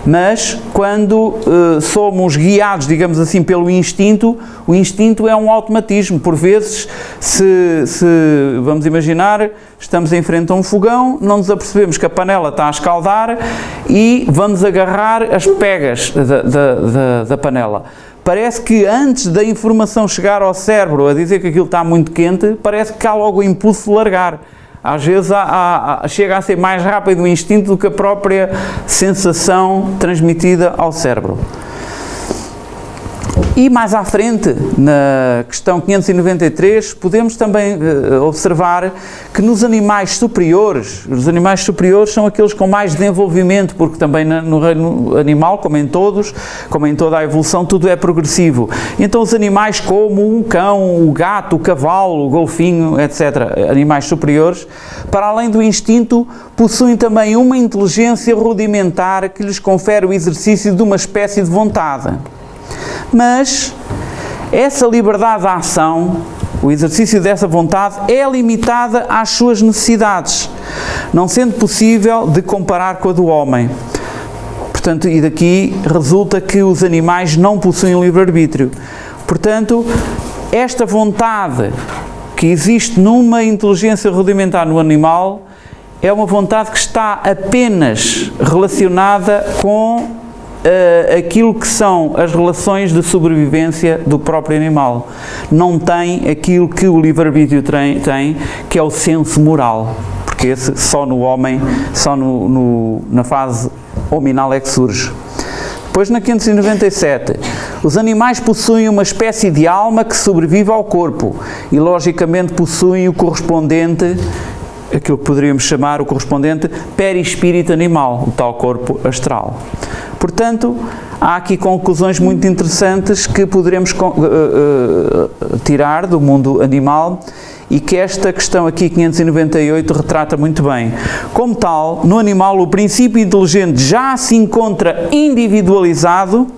Mas quando somos guiados, digamos assim, pelo instinto, o instinto é um automatismo. Por vezes, se vamos imaginar, estamos em frente a um fogão, não nos apercebemos que a panela está a escaldar e vamos agarrar as pegas da panela. Parece que antes da informação chegar ao cérebro a dizer que aquilo está muito quente, parece que há logo o impulso de largar. Às vezes chega a ser mais rápido o instinto do que a própria sensação transmitida ao cérebro. E mais à frente, na questão 593, podemos também observar que nos animais superiores, os animais superiores são aqueles com mais desenvolvimento, porque também no reino animal, como em toda a evolução, tudo é progressivo. Então os animais como o cão, o gato, o cavalo, o golfinho, etc., animais superiores, para além do instinto, possuem também uma inteligência rudimentar que lhes confere o exercício de uma espécie de vontade. Mas essa liberdade de ação, o exercício dessa vontade, é limitada às suas necessidades, não sendo possível de comparar com a do homem. Portanto, e daqui resulta que os animais não possuem livre-arbítrio. Portanto, esta vontade que existe numa inteligência rudimentar no animal é uma vontade que está apenas relacionada com aquilo que são as relações de sobrevivência do próprio animal. Não tem aquilo que o livre-arbítrio tem, que é o senso moral, porque esse só no homem, só na fase hominal é que surge. Depois, na 597, os animais possuem uma espécie de alma que sobrevive ao corpo e, logicamente, possuem o correspondente, aquilo que poderíamos chamar o correspondente perispírito animal, o tal corpo astral. Portanto, há aqui conclusões muito interessantes que poderemos tirar do mundo animal e que esta questão aqui, 598, retrata muito bem. Como tal, no animal o princípio inteligente já se encontra individualizado,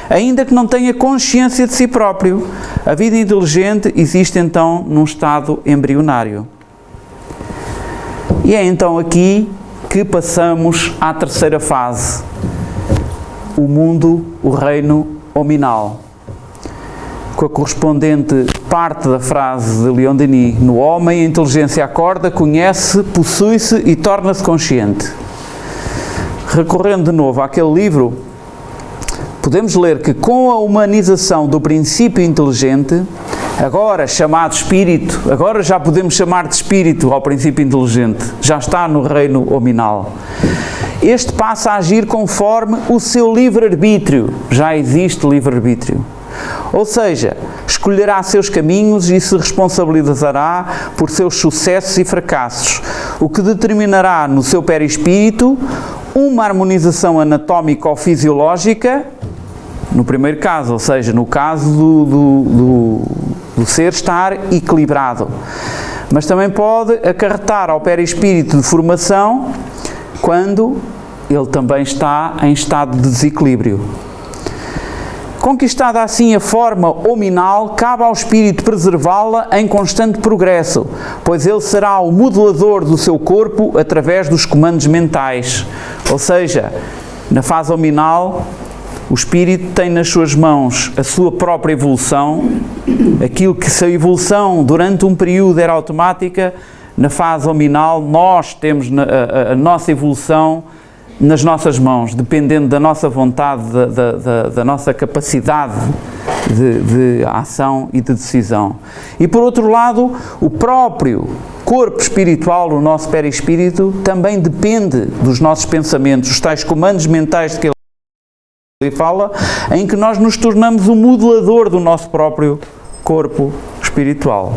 ainda que não tenha consciência de si próprio. A vida inteligente existe então num estado embrionário. E é então aqui que passamos à terceira fase, o mundo, o reino hominal, com a correspondente parte da frase de Leon Denis: no homem a inteligência acorda, conhece, possui-se e torna-se consciente. Recorrendo de novo àquele livro, podemos ler que com a humanização do princípio inteligente, agora chamado espírito, agora já podemos chamar de espírito ao princípio inteligente, já está no reino hominal. Este passa a agir conforme o seu livre-arbítrio, já existe livre-arbítrio. Ou seja, escolherá seus caminhos e se responsabilizará por seus sucessos e fracassos, o que determinará no seu perispírito uma harmonização anatómica ou fisiológica, no primeiro caso, ou seja, no caso do ser estar equilibrado. Mas também pode acarretar ao perispírito de formação quando ele também está em estado de desequilíbrio. Conquistada assim a forma hominal, cabe ao espírito preservá-la em constante progresso, pois ele será o modelador do seu corpo através dos comandos mentais. Ou seja, na fase hominal, o espírito tem nas suas mãos a sua própria evolução, aquilo que se a evolução durante um período era automática, na fase hominal nós temos a nossa evolução nas nossas mãos, dependendo da nossa vontade, da nossa capacidade de ação e de decisão. E por outro lado, o próprio corpo espiritual, o nosso perispírito, também depende dos nossos pensamentos, os tais comandos mentais de que ele fala, em que nós nos tornamos o modelador do nosso próprio corpo espiritual.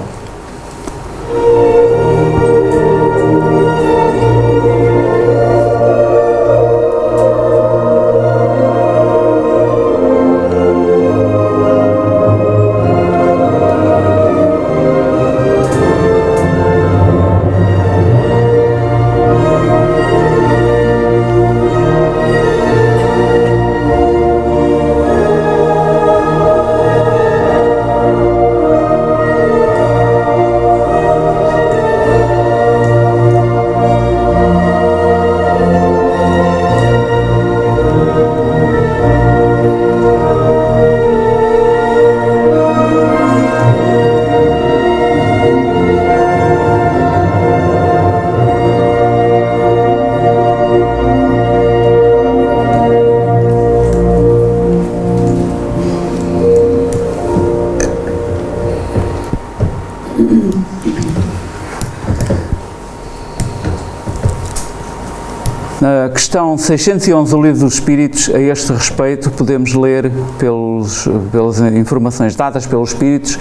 Na questão 611 do Livro dos Espíritos, a este respeito, podemos ler pelas informações dadas pelos Espíritos,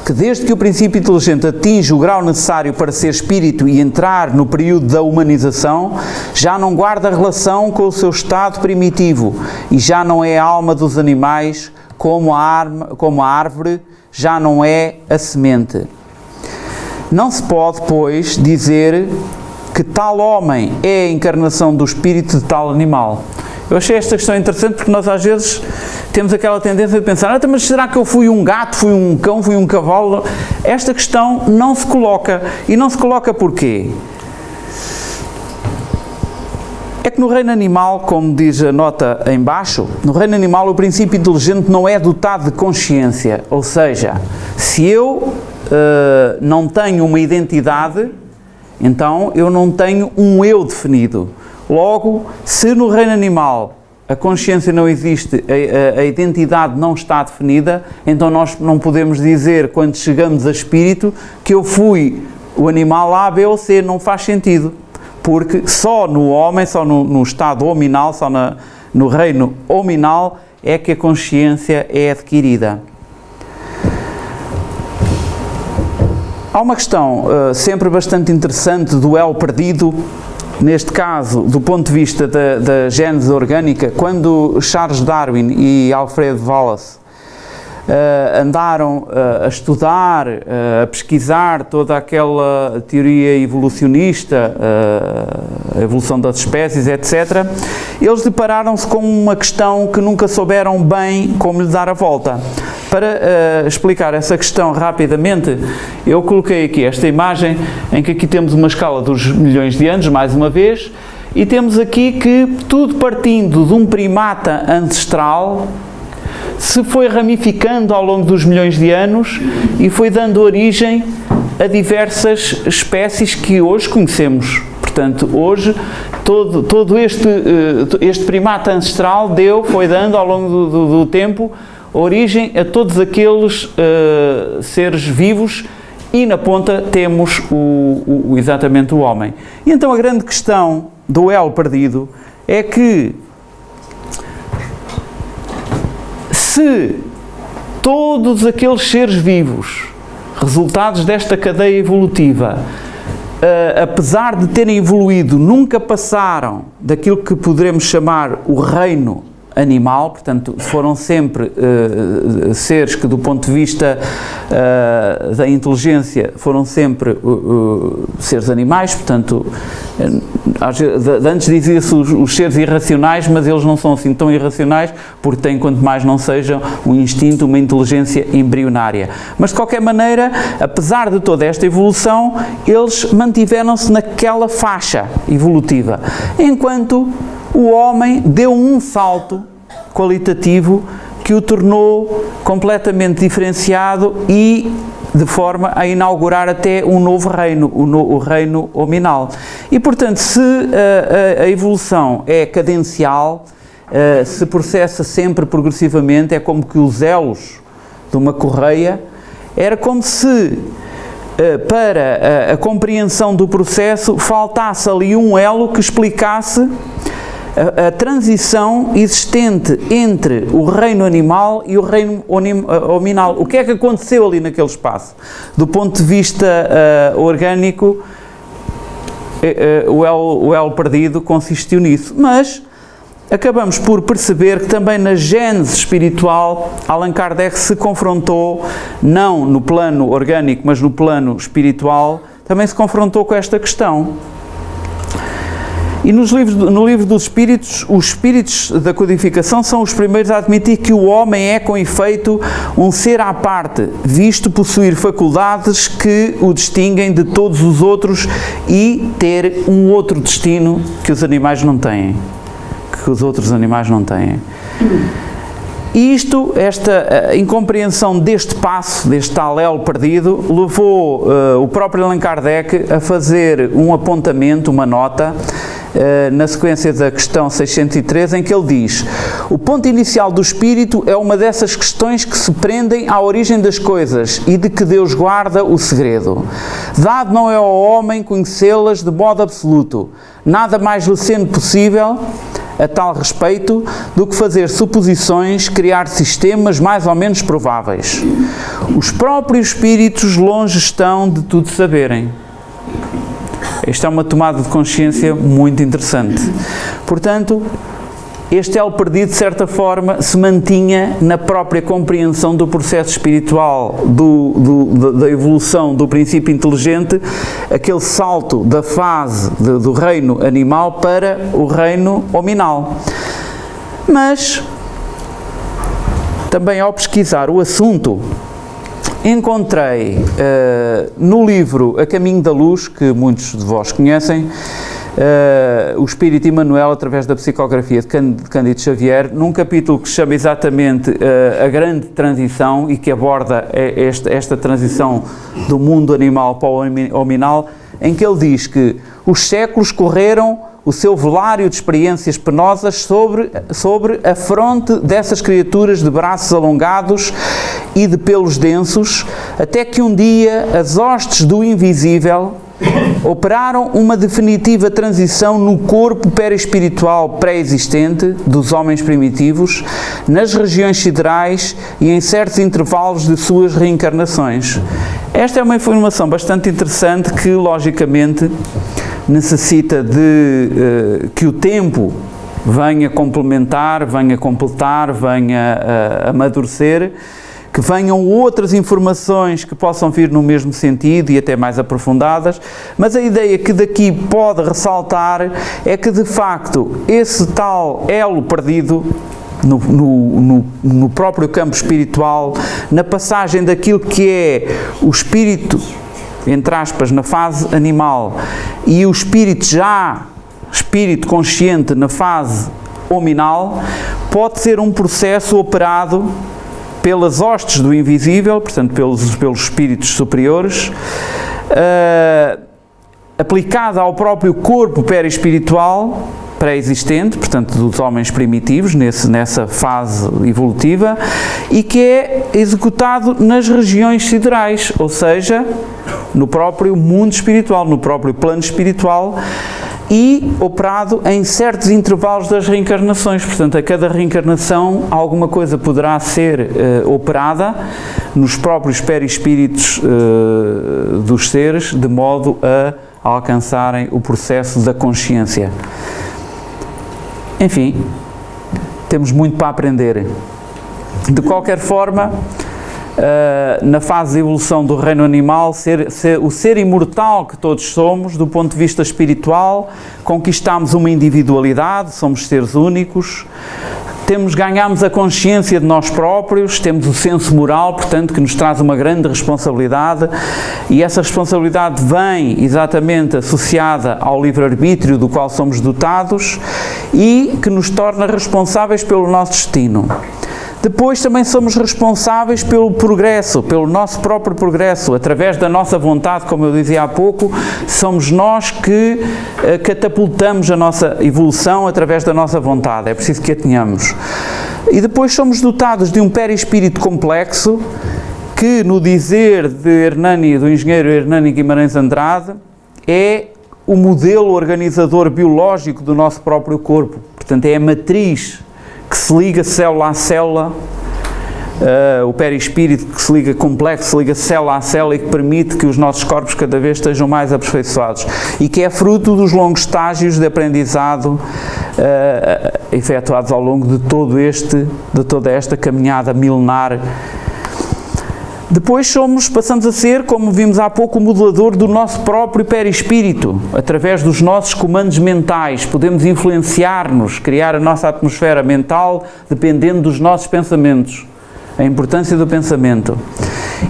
que desde que o princípio inteligente atinge o grau necessário para ser espírito e entrar no período da humanização, já não guarda relação com o seu estado primitivo e já não é a alma dos animais, como a árvore já não é a semente. Não se pode, pois, dizer que tal homem é a encarnação do espírito de tal animal. Eu achei esta questão interessante porque nós às vezes temos aquela tendência de pensar, mas será que eu fui um gato, fui um cão, fui um cavalo? Esta questão não se coloca. E não se coloca porquê? é que no reino animal, como diz a nota em baixo, no reino animal o princípio inteligente não é dotado de consciência, ou seja, se eu não tenho uma identidade, então eu não tenho um eu definido. Logo, se no reino animal a consciência não existe, a identidade não está definida, então nós não podemos dizer, quando chegamos a espírito, que eu fui o animal A, B ou C, não faz sentido. Porque só no homem, só no estado hominal, só no reino hominal, é que a consciência é adquirida. Há uma questão sempre bastante interessante do elo perdido, neste caso, do ponto de vista da gênese orgânica, quando Charles Darwin e Alfred Wallace andaram a estudar, a pesquisar toda aquela teoria evolucionista, a evolução das espécies, etc., eles depararam-se com uma questão que nunca souberam bem como lhe dar a volta. Para explicar essa questão rapidamente, eu coloquei aqui esta imagem, em que aqui temos uma escala dos milhões de anos, mais uma vez, e temos aqui que tudo partindo de um primata ancestral, se foi ramificando ao longo dos milhões de anos e foi dando origem a diversas espécies que hoje conhecemos. Portanto, hoje, todo este primata ancestral foi dando ao longo do tempo origem a todos aqueles seres vivos e na ponta temos exatamente o homem. E então a grande questão do elo perdido é que se todos aqueles seres vivos, resultados desta cadeia evolutiva, apesar de terem evoluído, nunca passaram daquilo que poderemos chamar o reino animal, portanto, foram sempre seres que, do ponto de vista da inteligência, foram sempre seres animais, portanto, antes dizia-se os seres irracionais, mas eles não são assim tão irracionais, porque têm, quanto mais não sejam, um instinto, uma inteligência embrionária. Mas, de qualquer maneira, apesar de toda esta evolução, eles mantiveram-se naquela faixa evolutiva, enquanto o homem deu um salto qualitativo que o tornou completamente diferenciado e de forma a inaugurar até um novo reino, o reino hominal. E, portanto, se a evolução é cadencial, se processa sempre progressivamente, é como que os elos de uma correia, era como se para a compreensão do processo faltasse ali um elo que explicasse a transição existente entre o reino animal e o reino hominal. O que é que aconteceu ali naquele espaço? Do ponto de vista orgânico, o elo perdido consistiu nisso. Mas acabamos por perceber que também na gênese espiritual, Allan Kardec se confrontou, não no plano orgânico, mas no plano espiritual, também se confrontou com esta questão. E no livro dos Espíritos, os Espíritos da codificação são os primeiros a admitir que o homem é, com efeito, um ser à parte, visto possuir faculdades que o distinguem de todos os outros e ter um outro destino que os animais não têm, que os outros animais não têm. E esta incompreensão deste passo, deste tal elo perdido, levou o próprio Allan Kardec a fazer um apontamento, uma nota, na sequência da questão 603, em que ele diz: o ponto inicial do espírito é uma dessas questões que se prendem à origem das coisas e de que Deus guarda o segredo. Dado não é ao homem conhecê-las de modo absoluto, nada mais lhe sendo possível a tal respeito do que fazer suposições, criar sistemas mais ou menos prováveis. Os próprios espíritos longe estão de tudo saberem. Esta é uma tomada de consciência muito interessante. Portanto, este elo perdido, de certa forma, se mantinha na própria compreensão do processo espiritual, da evolução do princípio inteligente, aquele salto da fase do reino animal para o reino hominal. Mas, também ao pesquisar o assunto, encontrei no livro A Caminho da Luz, que muitos de vós conhecem, o Espírito Emmanuel através da psicografia de Cândido Xavier, num capítulo que se chama exatamente a grande transição e que aborda esta transição do mundo animal para o hominal, em que ele diz que os séculos correram o seu velário de experiências penosas sobre a fronte dessas criaturas de braços alongados e de pelos densos, até que um dia as hostes do invisível operaram uma definitiva transição no corpo perispiritual pré-existente dos homens primitivos, nas regiões siderais e em certos intervalos de suas reencarnações. Esta é uma informação bastante interessante que, logicamente, necessita de que o tempo venha complementar, venha completar, venha amadurecer, que venham outras informações que possam vir no mesmo sentido e até mais aprofundadas, mas a ideia que daqui pode ressaltar é que, de facto, esse tal elo perdido no próprio campo espiritual, na passagem daquilo que é o espírito, entre aspas, na fase animal, e o espírito consciente na fase hominal, pode ser um processo operado pelas hostes do invisível, portanto pelos espíritos superiores, aplicada ao próprio corpo perispiritual pré-existente, portanto dos homens primitivos, nessa fase evolutiva, e que é executado nas regiões siderais, ou seja, no próprio mundo espiritual, no próprio plano espiritual, e operado em certos intervalos das reencarnações. Portanto, a cada reencarnação alguma coisa poderá ser operada nos próprios perispíritos dos seres, de modo a alcançarem o processo da consciência. Enfim, temos muito para aprender. De qualquer forma, na fase de evolução do reino animal, o ser imortal que todos somos, do ponto de vista espiritual, conquistamos uma individualidade, somos seres únicos, ganhamos a consciência de nós próprios, temos o senso moral, portanto, que nos traz uma grande responsabilidade, e essa responsabilidade vem exatamente associada ao livre-arbítrio do qual somos dotados e que nos torna responsáveis pelo nosso destino. Depois também somos responsáveis pelo progresso, pelo nosso próprio progresso, através da nossa vontade, como eu dizia há pouco, somos nós que catapultamos a nossa evolução através da nossa vontade, é preciso que a tenhamos. E depois somos dotados de um perispírito complexo, que no dizer do engenheiro Hernani Guimarães Andrade, é o modelo organizador biológico do nosso próprio corpo, portanto é a matriz que se liga célula a célula, o perispírito que se liga complexo, se liga célula a célula e que permite que os nossos corpos cada vez estejam mais aperfeiçoados e que é fruto dos longos estágios de aprendizado efetuados ao longo de toda esta caminhada milenar. Depois passamos a ser, como vimos há pouco, o modelador do nosso próprio perispírito. Através dos nossos comandos mentais, podemos influenciar-nos, criar a nossa atmosfera mental, dependendo dos nossos pensamentos. A importância do pensamento.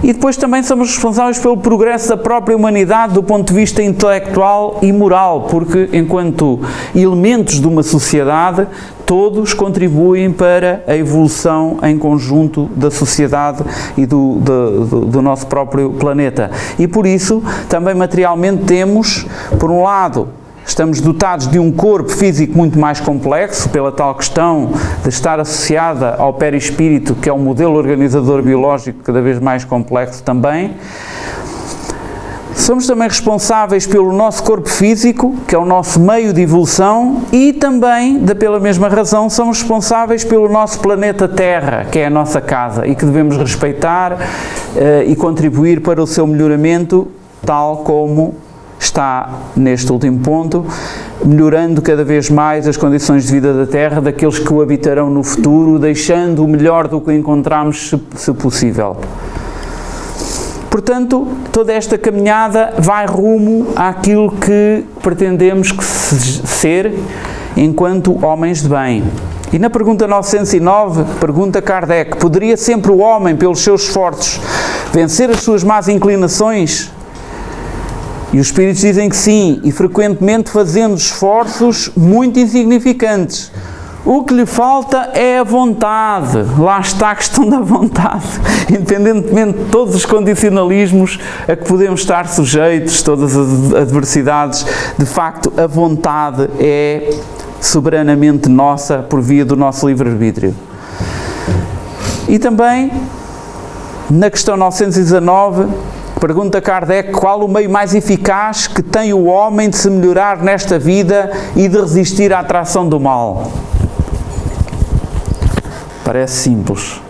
E depois também somos responsáveis pelo progresso da própria humanidade do ponto de vista intelectual e moral, porque enquanto elementos de uma sociedade, todos contribuem para a evolução em conjunto da sociedade e do nosso próprio planeta. E por isso, também materialmente temos, por um lado, estamos dotados de um corpo físico muito mais complexo, pela tal questão de estar associada ao perispírito, que é um modelo organizador biológico cada vez mais complexo também. Somos também responsáveis pelo nosso corpo físico, que é o nosso meio de evolução, e também, pela mesma razão, somos responsáveis pelo nosso planeta Terra, que é a nossa casa, e que devemos respeitar e contribuir para o seu melhoramento, tal como está neste último ponto, melhorando cada vez mais as condições de vida da Terra daqueles que o habitarão no futuro, deixando o melhor do que encontramos, se possível. Portanto, toda esta caminhada vai rumo àquilo que pretendemos ser enquanto homens de bem. E na pergunta 909, pergunta Kardec: poderia sempre o homem, pelos seus esforços, vencer as suas más inclinações? E os Espíritos dizem que sim, e frequentemente fazendo esforços muito insignificantes. O que lhe falta é a vontade. Lá está a questão da vontade. Independentemente de todos os condicionalismos a que podemos estar sujeitos, todas as adversidades, de facto a vontade é soberanamente nossa por via do nosso livre-arbítrio. E também, na questão 919, pergunta Kardec qual o meio mais eficaz que tem o homem de se melhorar nesta vida e de resistir à atração do mal. Parece simples.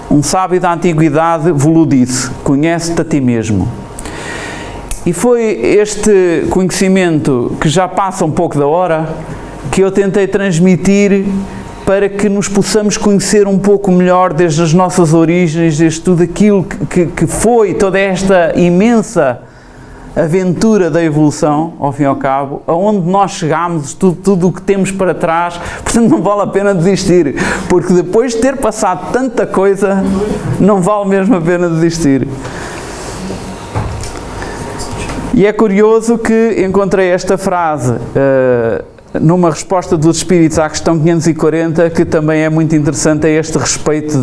Um sábio da antiguidade vos disse: conhece-te a ti mesmo. E foi este conhecimento, que já passa um pouco da hora, que eu tentei transmitir para que nos possamos conhecer um pouco melhor desde as nossas origens, desde tudo aquilo que foi toda esta imensa aventura da evolução, ao fim e ao cabo, aonde nós chegámos, tudo o que temos para trás. Portanto, não vale a pena desistir, porque depois de ter passado tanta coisa, não vale mesmo a pena desistir. E é curioso que encontrei esta frase numa resposta dos Espíritos à questão 540, que também é muito interessante a este respeito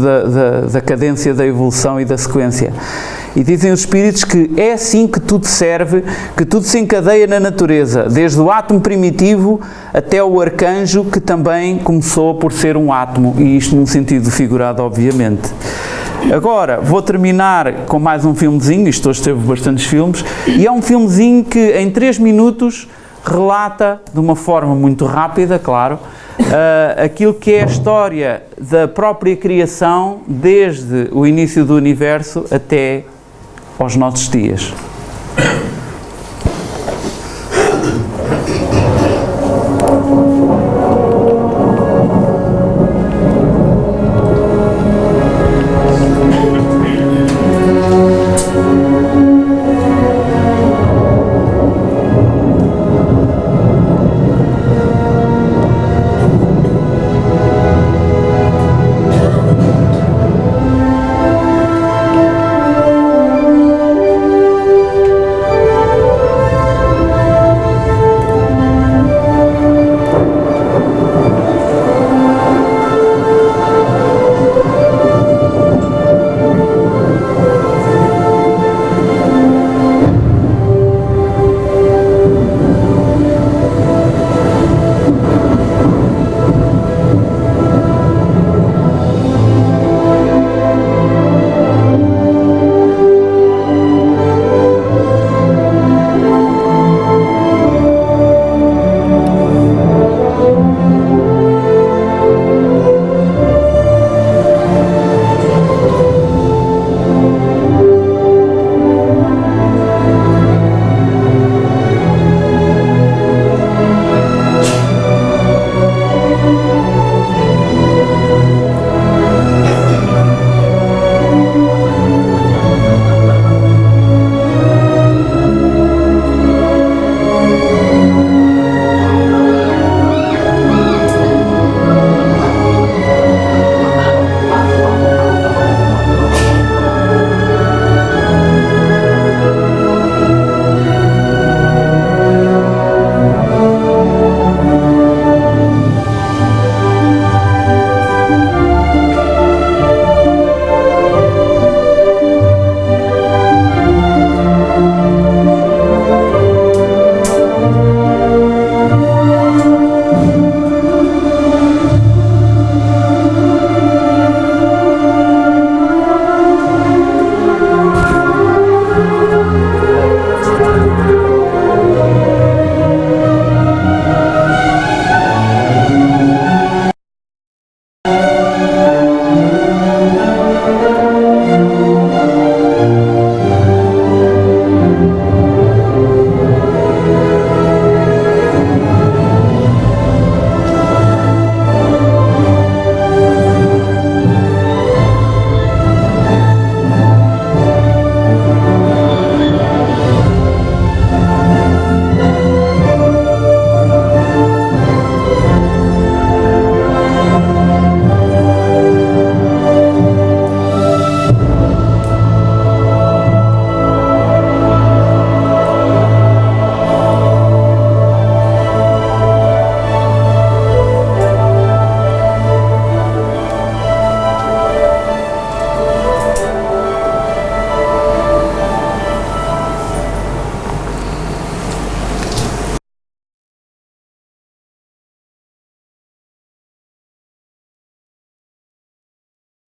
da cadência da evolução e da sequência. E dizem os Espíritos que é assim que tudo serve, que tudo se encadeia na natureza, desde o átomo primitivo até o arcanjo, que também começou por ser um átomo, e isto num sentido figurado, obviamente. Agora, vou terminar com mais um filmezinho, isto hoje teve bastantes filmes, e é um filmezinho que em 3 minutos relata, de uma forma muito rápida, claro, aquilo que é a história da própria criação, desde o início do universo até aos nossos dias.